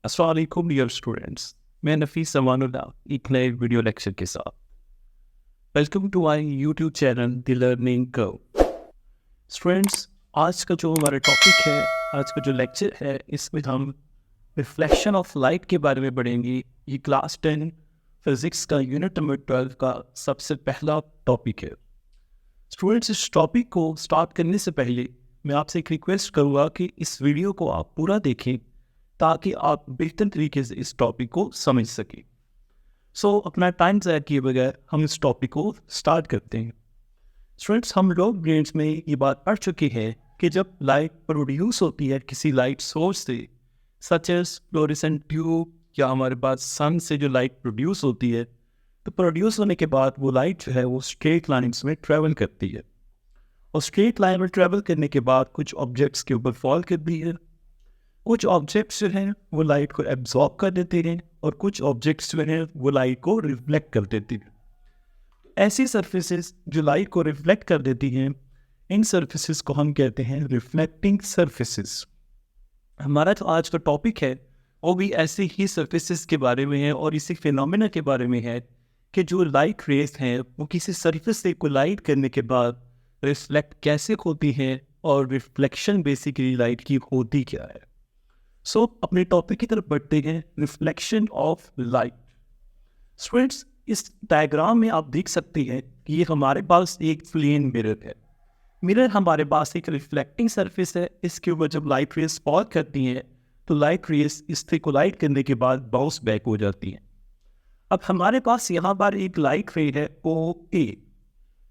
अस्सलाम वालेकुम dear students, मैं नफीस समानुल्लाह एक नए वीडियो लेक्चर के साथ। Welcome to my YouTube channel the learning curve. Students, आज का जो हमारा टॉपिक है, आज का जो लेक्चर है, इसमें हम रिफ्लेक्शन ऑफ लाइट के बारे में पढ़ेंगे। ये क्लास 10 फिजिक्स का यूनिट नंबर 12 का सबसे पहला टॉपिक है। स्टूडेंट्स, इस टॉपिक को स्टार्ट करने से पहले मैं आपसे एक रिक्वेस्ट करूँगा कि इस वीडियो को आप पूरा देखें ताकि आप बेहतर तरीके से इस टॉपिक को समझ सकें। सो अपना टाइम ज़ाया किए बगैर हम इस टॉपिक को स्टार्ट करते हैं। स्टूडेंट्स, हम लोग ग्रेड्स में ये बात पढ़ चुके हैं कि जब लाइट प्रोड्यूस होती है किसी लाइट सोर्स से, सच एज फ्लोरेसेंट ट्यूब या हमारे पास सन से जो लाइट प्रोड्यूस होती है, तो प्रोड्यूस होने के बाद वो लाइट जो है वो स्ट्रेट लाइन्स में ट्रेवल करती है, और स्ट्रेट लाइन में ट्रेवल करने के बाद कुछ ऑब्जेक्ट्स के ऊपर फॉल करती है। कुछ ऑब्जेक्ट्स जो हैं वो लाइट को एब्जॉर्ब कर देते हैं और कुछ ऑब्जेक्ट्स जो हैं वो लाइट को रिफ्लेक्ट कर देते हैं। ऐसी सर्फेसेस जो लाइट को रिफ्लेक्ट कर देती हैं, इन सर्फेसेस को हम कहते हैं रिफ्लेक्टिंग सर्फेसेस। हमारा जो आज का टॉपिक है वो भी ऐसे ही सर्फेसेस के बारे में है और इसी फिनोमेना के बारे में है कि जो लाइट रेस हैं वो किसी सर्फेस से कोलाइड करने के बाद रिफ्लेक्ट कैसे होती हैं और रिफ्लेक्शन बेसिकली लाइट की होती क्या है। सो अपने टॉपिक की तरफ बढ़ते हैं, रिफ्लेक्शन ऑफ लाइट। स्टूडेंट्स, इस डायग्राम में आप देख सकते हैं कि ये हमारे पास एक प्लेन मिरर है। मिरर हमारे पास एक रिफ्लेक्टिंग सरफेस है। इसके ऊपर जब लाइट रेस फॉल करती हैं तो लाइट रेस इससे कोलाइड करने के बाद बाउंस बैक हो जाती हैं। अब हमारे पास यहाँ पर एक लाइट रे है OA,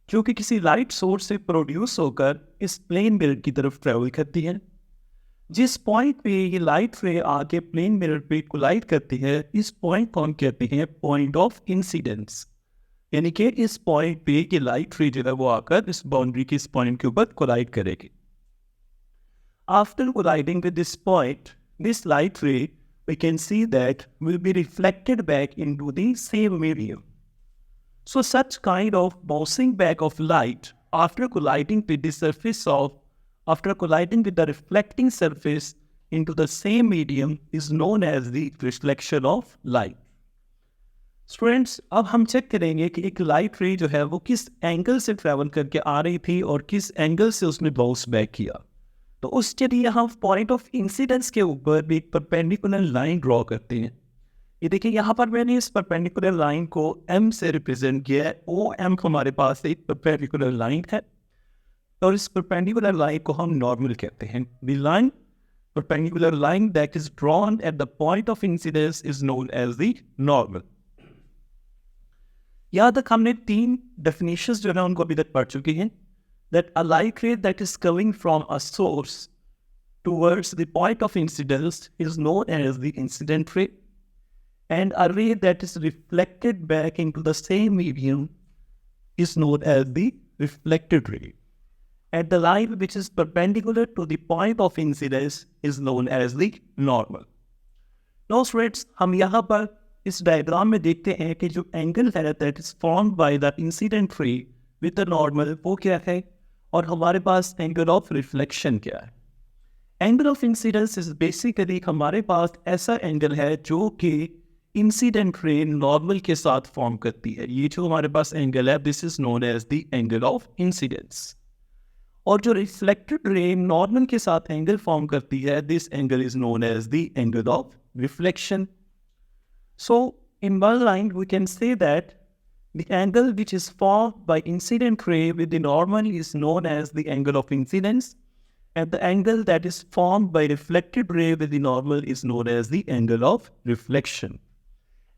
जो कि किसी लाइट सोर्स से प्रोड्यूस होकर इस प्लेन मिरर की तरफ ट्रेवल करती है। जिस पॉइंट पे ये लाइट रे आके प्लेन मिरर पे कोलाइड करती है, इस पॉइंट को हम कहते हैं पॉइंट ऑफ इंसिडेंस। यानी कि इस पॉइंट पे ये लाइट रे जो है वो आकर इस बाउंड्री के इस पॉइंट के ऊपर कोलाइड करेगी। After colliding with this point, this light रे we can see that will be reflected back into the same medium. So such kind of bouncing back of light after colliding with the surface of after colliding with the reflecting surface into the same medium is known as the reflection of light. Students, अब हम check करेंगे कि एक light रे जो है वो किस एंगल से ट्रेवल करके आ रही थी और किस एंगल से उसने बाउंस बैक किया। तो उसके लिए हम पॉइंट ऑफ इंसिडेंस के ऊपर एक परपेंडिकुलर लाइन ड्रॉ करते हैं। ये देखिए, यहाँ पर मैंने इस परपेंडिकुलर लाइन को M से रिप्रेजेंट किया है। OM हमारे पास एक परपेंडिकुलर लाइन है और इस परपेंडिकुलर लाइन को हम नॉर्मल कहते हैं। The line perpendicular line that is drawn at the point of incidence is known as the normal. यहाँ तक हमने 3 डेफिनेशंस जो है उनको अभी तक पढ़ चुके हैं। That a light ray that is coming from a source towards the point of incidence is known as the incident ray, and a ray that is reflected back into the same medium is known as the reflected ray, and the line which is perpendicular to the point of incidence is known as the normal. Now students, हम यहाँ पर इस diagram में देखते हैं कि जो angle है that is formed by the incident ray with the normal, वो क्या है और हमारे पास एंगल ऑफ रिफ्लेक्शन क्या है। Angle of incidence is basically हमारे पास ऐसा एंगल है जो कि इंसिडेंट रे नॉर्मल के साथ फॉर्म करती है। ये जो हमारे पास एंगल है, this is known as the angle of incidence. और जो रिफ्लेक्टेड रे नॉर्मल के साथ एंगल फॉर्म करती है, this angle is known as the angle of reflection. So in one line we can say that the angle which is formed by incident ray with the normal is known as the angle of incidence, and the angle that is formed by reflected ray with the normal is known as the angle of reflection.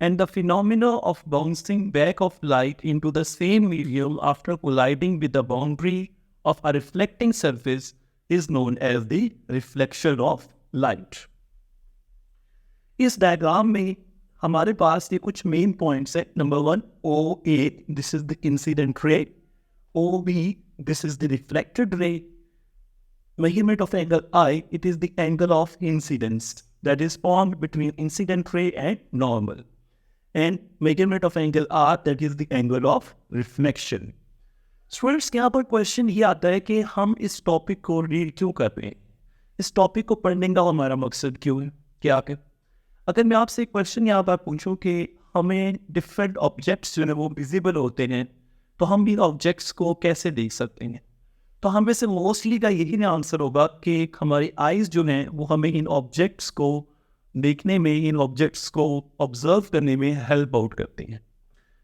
And the phenomena of bouncing back of light into the same medium after colliding with the boundary of a reflecting surface is known as the reflection of light. इस diagram में हमारे पास ये कुछ main points है। Number 1, OA, this is the incident ray. OB, this is the reflected ray. Measurement of angle I, it is the angle of incidence that is formed between incident ray and normal. And measurement of angle R, that is the angle of reflection. Students, यहाँ पर question ये आता है कि हम इस topic को read क्यों कर रहे हैं, इस टॉपिक को पढ़ने का हमारा मकसद क्यों है, क्या है। अगर मैं आपसे एक क्वेश्चन यहाँ पर पूछूं कि हमें डिफरेंट ऑब्जेक्ट्स जो है वो विजिबल होते हैं, तो हम इन ऑब्जेक्ट्स को कैसे देख सकते हैं? तो हम में से मोस्टली का यही ना आंसर होगा कि हमारी आइज़ जो हैं वो हमें इन ऑब्जेक्ट्स को देखने में, इन ऑब्जेक्ट्स को ऑब्जर्व करने में हेल्प आउट करती हैं,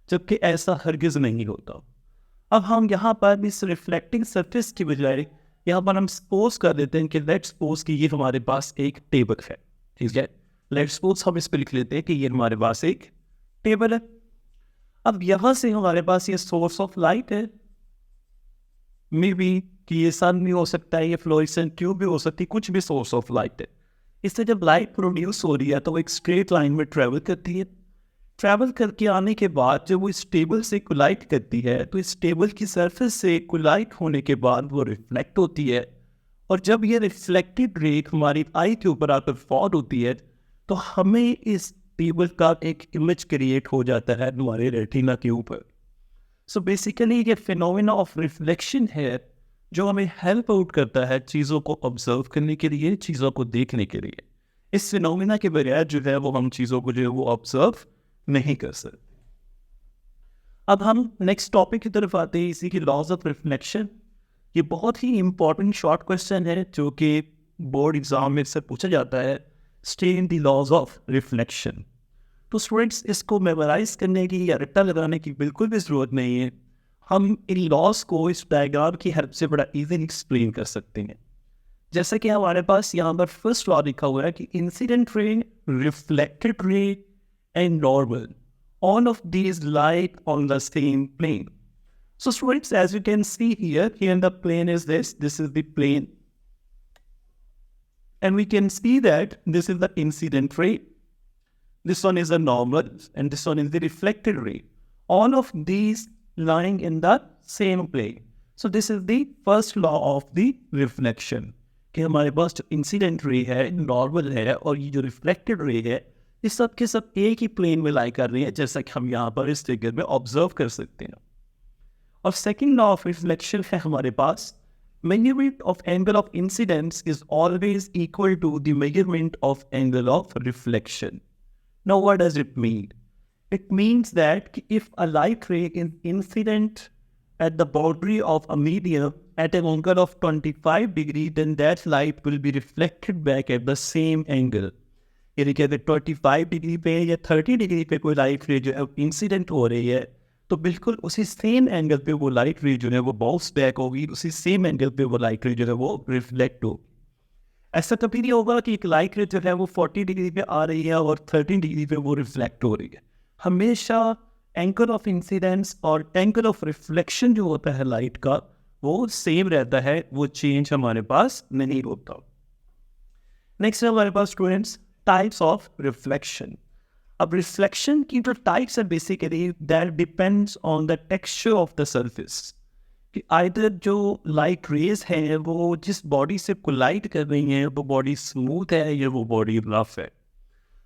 जबकि ऐसा हरगिज़ नहीं होता। अब हम यहाँ पर इस रिफ्लेक्टिंग सरफेस की बजाय यहाँ पर हम सपोज कर देते हैं कि लेट्स सपोज कि ये हमारे पास एक टेबल है, ठीक है। लेट्स सपोज हम इस पर लिख लेते हैं कि ये हमारे पास एक टेबल है। अब यहाँ से हमारे पास ये सोर्स ऑफ लाइट है, मे बी कि ये सन भी हो सकता है, ये फ्लोरेसेंट ट्यूब भी हो सकती है, कुछ भी सोर्स ऑफ लाइट है। इससे जब लाइट प्रोड्यूस हो रही है तो वो एक स्ट्रेट लाइन में ट्रेवल करती है। ट्रैवल करके आने के बाद जब वो इस टेबल से कोलाइड करती है तो इस टेबल की सरफेस से कोलाइड होने के बाद वो रिफ्लेक्ट होती है, और जब ये रिफ्लेक्टेड रे हमारी आई के ऊपर आकर फॉल होती है तो हमें इस टेबल का एक इमेज क्रिएट हो जाता है हमारे रेटिना के ऊपर। सो बेसिकली ये फिनोमेना ऑफ रिफ्लेक्शन है जो हमें हेल्प आउट करता है चीज़ों को ऑब्जर्व करने के लिए, चीज़ों को देखने के लिए। इस फिनोमेना के बगैर जो है वो हम चीज़ों को जो है वो ऑब्जर्व नहीं कर सकते। अब हम नेक्स्ट टॉपिक की तरफ आते हैं, इसी की लॉज ऑफ रिफ्लेक्शन। ये बहुत ही इंपॉर्टेंट शॉर्ट क्वेश्चन है जो कि बोर्ड एग्जाम में से पूछा जाता है, state the laws of reflection. तो स्टूडेंट्स इसको मेमोराइज करने की या रट्टा लगाने की बिल्कुल भी ज़रूरत नहीं है। हम इन लॉज को इस डायग्राम की हेल्प से बड़ा इजीली एक्सप्लेन कर सकते हैं। जैसे कि हमारे पास यहाँ पर फर्स्ट लॉ लिखा हुआ है कि incident ray, reflected ray and normal, all of these lie on the same plane. So students, as you can see here the plane is this is the plane, and we can see that this is the incident ray, this one is the normal, and this one is the reflected ray. All of these lying in the same plane. So this is the first law of the reflection, कि हमारे पास जो incident ray है, normal है, और ये जो reflected ray है, ये सब के सब एक ही प्लेन में लाई कर रही है, जैसा कि हम यहाँ पर इस फिगर में ऑब्जर्व कर सकते हैं। और सेकंड लॉ ऑफ रिफ्लेक्शन है हमारे पास, measurement of angle of incidence is always equal to the measurement of angle of reflection. Now what does it mean? It means that if a light ray is incident at the boundary of a medium at an angle of 25 degree, then that light will be reflected back at the same angle. यानी कि अगर 25 degree पे या 30 degree पे कोई light रे जो है इंसिडेंट हो रही है, तो बिल्कुल उसी सेम एंगल पे वो लाइट रे जो है वो बाउंस बैक होगी, उसी सेम एंगल पे वो लाइट रे जो है वो रिफ्लेक्ट होगी। ऐसा कभी नहीं होगा कि एक लाइट रे जो है वो 40 डिग्री पे आ रही है और 30 डिग्री पे वो रिफ्लेक्ट हो रही है। हमेशा एंगल ऑफ इंसिडेंस और एंगल ऑफ रिफ्लेक्शन जो होता है लाइट का वो सेम रहता है, वो चेंज हमारे पास नहीं होता। नेक्स्ट है हमारे पास स्टूडेंट्स टाइप्स ऑफ रिफ्लेक्शन। अब रिफ्लेक्शन की जो टाइप्स है basically that depends on the texture of the surface, कि आइदर जो लाइट रेज है वो जिस बॉडी से कोलाइड कर रही हैं वो बॉडी स्मूथ है या वो बॉडी रफ है।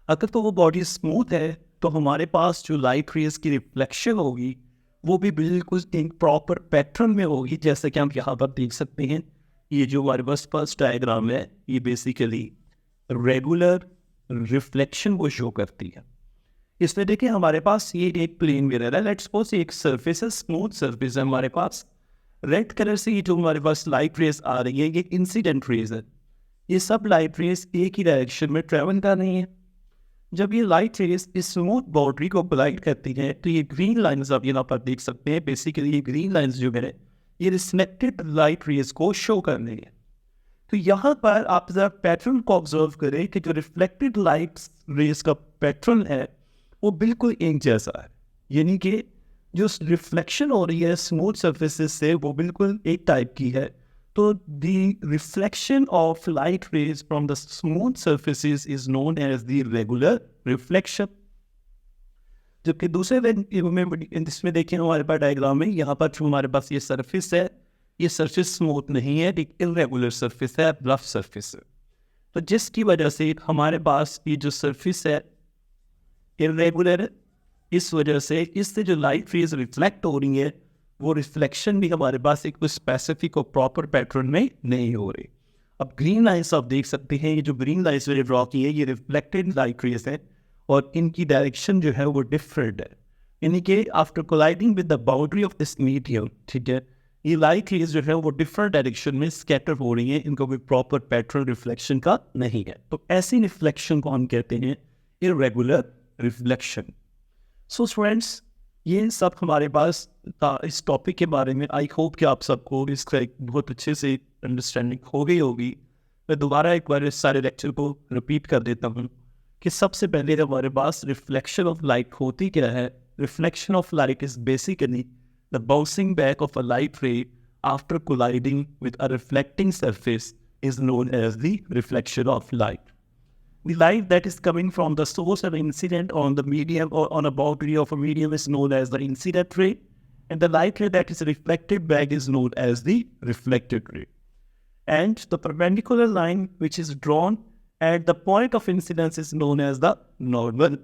अगर तो वो बॉडी स्मूथ है तो हमारे पास जो लाइट रेज की रिफ्लेक्शन होगी वो भी बिल्कुल एक प्रॉपर पैटर्न में होगी, जैसे कि हम यहाँ पर देख सकते हैं। ये जो हमारे पास फर्स्ट डायग्राम है ये बेसिकली रेगुलर रिफ्लेक्शन को शो करती है। इसमें देखिए हमारे पास ये एक प्लेन मिरर है, लेट्स सपोज एक सरफेस है, स्मूथ सरफेस है हमारे पास। रेड कलर से ये जो हमारे पास लाइट रेज आ रही है ये इंसिडेंट रेज है। ये सब लाइट रेज एक ही डायरेक्शन में ट्रेवल कर रही है। जब ये लाइट रेज इस स्मूथ बाउंड्री को कोलाइड करती है तो ये ग्रीन लाइंस आप यहाँ पर देख सकते हैं। बेसिकली ये ग्रीन लाइंस जो है ये रिफ्लेक्टेड लाइट रेज को शो कर रही है। तो यहाँ पर आप जरा पैटर्न को ऑब्जर्व करें कि जो रिफ्लेक्टेड लाइट रेज का पैटर्न है वो बिल्कुल एक जैसा है, यानी कि जो रिफ्लेक्शन हो रही है स्मूथ सर्फेसेस से वो बिल्कुल एक टाइप की है। तो the reflection of light rays from the smooth surfaces is known as the regular reflection. जबकि दूसरे इसमें देखिए हमारे पास डायग्राम में यहाँ पर जो हमारे पास ये सरफेस है ये सरफेस स्मूथ नहीं है, एक इरेगुलर सरफेस है, रफ सरफेस है। तो जिसकी वजह से हमारे पास ये जो सरफेस है इरेगुलर है, इस वजह से इससे जो लाइट रेज रिफ्लेक्ट हो रही है वो रिफ्लेक्शन भी हमारे पास एक स्पेसिफिक और प्रॉपर पैटर्न में नहीं हो रही। अब ग्रीन लाइन्स आप देख सकते हैं, ये जो ग्रीन लाइन्स मैंने ड्रॉ की है ये रिफ्लेक्टेड लाइट रेज है और इनकी डायरेक्शन जो है वो डिफरेंट है, यानी कि after colliding with the boundary of this medium, ठीक है, ये लाइट रेज जो है वो डिफरेंट डायरेक्शन में स्कैटर हो रही है, इनका कोई प्रॉपर पैटर्न रिफ्लेक्शन का नहीं है। तो ऐसी रिफ्लेक्शन को हम कहते हैं इरेगुलर रिफ्लेक्शन। सो स्टूडेंट्स, ये सब हमारे पास था इस टॉपिक के बारे में। आई होप कि आप सबको इसका एक बहुत अच्छे से अंडरस्टैंडिंग हो गई होगी। मैं दोबारा एक बार इस सारे लेक्चर को रिपीट कर देता हूँ कि सबसे पहले हमारे पास रिफ्लेक्शन ऑफ लाइट होती क्या है। Reflection of light is basically the bouncing back of a light रे after colliding with a reflecting surface is known as the reflection of light. The light that is coming from the source of incident on the medium or on a boundary of a medium is known as the incident ray, and the light ray that is reflected back is known as the reflected ray. And the perpendicular line which is drawn at the point of incidence is known as the normal.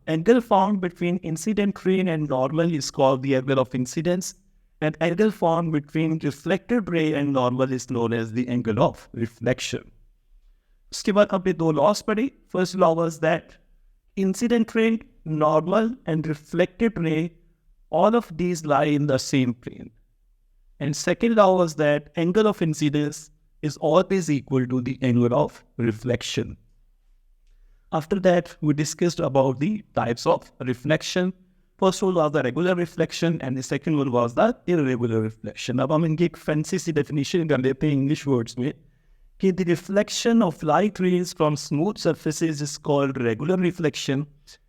Angle found between incident ray and normal is called the angle of incidence, and angle found between reflected ray and normal is known as the angle of reflection. उसके बाद हमने दो loss पढ़ी। First law was that incident ray, normal and reflected ray, all of these lie in the same plane. And second law was that angle of incidence is always equal to the angle of reflection. After that, we discussed about the types of reflection. First one was the regular reflection and the second one was the irregular reflection. अब हम इनकी एक fancy सी definition कर लेते हैं English words में कि the reflection of light rays from smooth surfaces is called regular reflection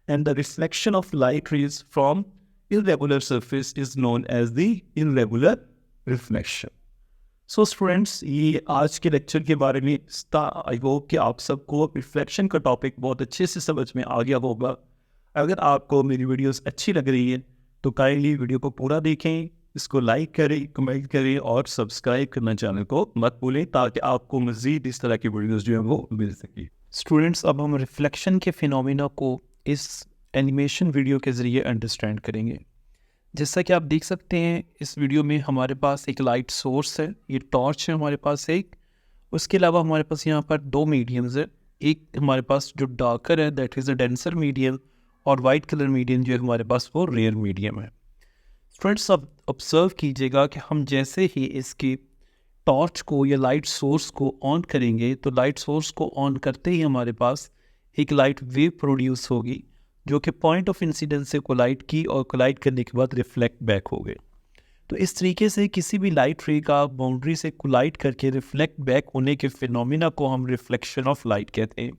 and the reflection of light rays from irregular surface is known as the irregular reflection. So students, ये आज के lecture के बारे में था। I hope कि आप सबको रिफ्लेक्शन का टॉपिक बहुत अच्छे से समझ में आ गया होगा। अगर आपको मेरी वीडियोस अच्छी लग रही है तो काइंडली वीडियो को पूरा देखें, इसको लाइक करें, कमेंट करें और सब्सक्राइब करना चैनल को मत भूलें ताकि आपको मज़ीद इस तरह की वीडियोस जो है वो मिल सके। स्टूडेंट्स, अब हम रिफ्लेक्शन के फिनोमिना को इस एनिमेशन वीडियो के ज़रिए अंडरस्टैंड करेंगे। जैसा कि आप देख सकते हैं इस वीडियो में हमारे पास एक लाइट सोर्स है, ये टॉर्च है हमारे पास एक। उसके अलावा हमारे पास यहाँ पर दो मीडियम्स है। एक हमारे पास जो डार्कर है that is a denser medium और वाइट कलर मीडियम जो है हमारे पास वो रेयर मीडियम है। स्टूडेंट्स, अब ऑब्जर्व कीजिएगा कि हम जैसे ही इसकी टॉर्च को या लाइट सोर्स को ऑन करेंगे तो लाइट सोर्स को ऑन करते ही हमारे पास एक लाइट वेव प्रोड्यूस होगी जो कि पॉइंट ऑफ इंसिडेंस से कोलाइड की और कोलाइड करने के बाद रिफ्लेक्ट बैक हो गए। तो इस तरीके से किसी भी लाइट रे का बाउंड्री से कोलाइड करके रिफ्लेक्ट बैक होने के फिनोमिना को हम रिफ्लेक्शन ऑफ लाइट कहते हैं।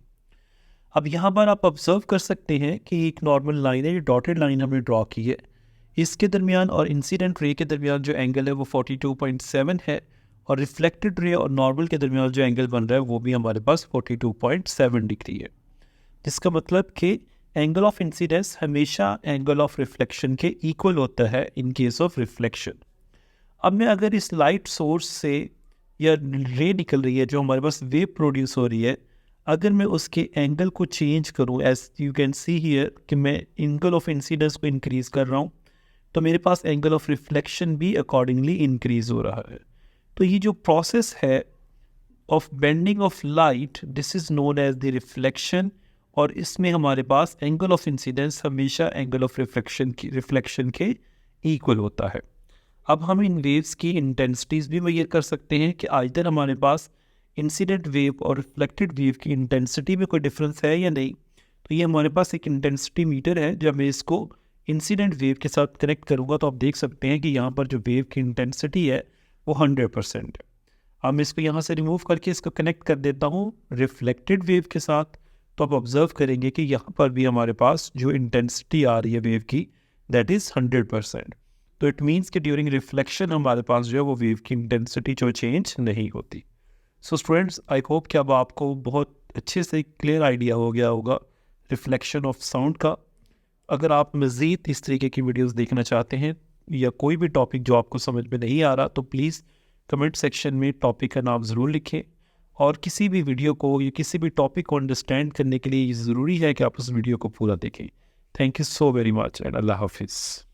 अब यहाँ पर आप ऑब्जर्व कर सकते हैं कि एक नॉर्मल लाइन है, ये डॉटेड लाइन हमने ड्रॉ की है। इसके दरमियान और इंसिडेंट रे के दरमियान जो एंगल है वो 42.7 है और रिफ्लेक्टेड रे और नॉर्मल के दरमियान जो एंगल बन रहा है वो भी हमारे पास 42.7 डिग्री है। जिसका मतलब कि एंगल ऑफ इंसिडेंस हमेशा एंगल ऑफ रिफ्लेक्शन के इक्वल होता है इन केस ऑफ रिफ्लेक्शन। अब मैं अगर इस लाइट सोर्स से या रे निकल रही है जो हमारे पास वेव प्रोड्यूस हो रही है, अगर मैं उसके एंगल को चेंज करूं, as you can see here कि मैं एंगल ऑफ इंसिडेंस को इंक्रीज़ कर रहा हूं तो मेरे पास एंगल ऑफ रिफ्लेक्शन भी अकॉर्डिंगली इंक्रीज़ हो रहा है। तो ये जो प्रोसेस है of bending of light, this is known as the reflection, और इसमें हमारे पास एंगल ऑफ इंसिडेंस हमेशा एंगल ऑफ रिफ्लेक्शन के इक्वल होता है। अब हम इन वेव्स की इंटेंसिटीज़ भी मेजर कर सकते हैं कि आइदर हमारे पास इंसिडेंट वेव और रिफ्लेक्टेड वेव की इंटेंसिटी में कोई डिफरेंस है या नहीं। तो ये हमारे पास एक इंटेंसिटी मीटर है। जब मैं इसको इंसिडेंट वेव के साथ कनेक्ट करूँगा तो आप देख सकते हैं कि यहाँ पर जो वेव की इंटेंसिटी है वो 100% है। अब मैं इसको यहाँ से रिमूव करके इसको कनेक्ट कर देता हूँ रिफ्लेक्टेड वेव के साथ, तो आप ऑब्जर्व करेंगे कि यहाँ पर भी हमारे पास जो इंटेंसिटी आ रही है वेव की दैट इज़ 100%। तो इट मीन्स कि ड्यूरिंग रिफ्लेक्शन हमारे पास जो है वो वेव की इंटेंसिटी जो चेंज नहीं होती। सो स्टूडेंट्स, आई होप कि अब आपको बहुत अच्छे से क्लियर आइडिया हो गया होगा रिफ्लेक्शन ऑफ साउंड का। अगर आप मज़ीद इस तरीके की वीडियोज़ देखना चाहते हैं या कोई भी टॉपिक जो आपको समझ में नहीं आ रहा तो प्लीज़ कमेंट सेक्शन में टॉपिक का नाम ज़रूर लिखें। और किसी भी वीडियो को या किसी भी टॉपिक को अंडरस्टैंड करने के लिए ये ज़रूरी है कि आप उस वीडियो को पूरा देखें। Thank you so very much and अल्लाह हाफिज़।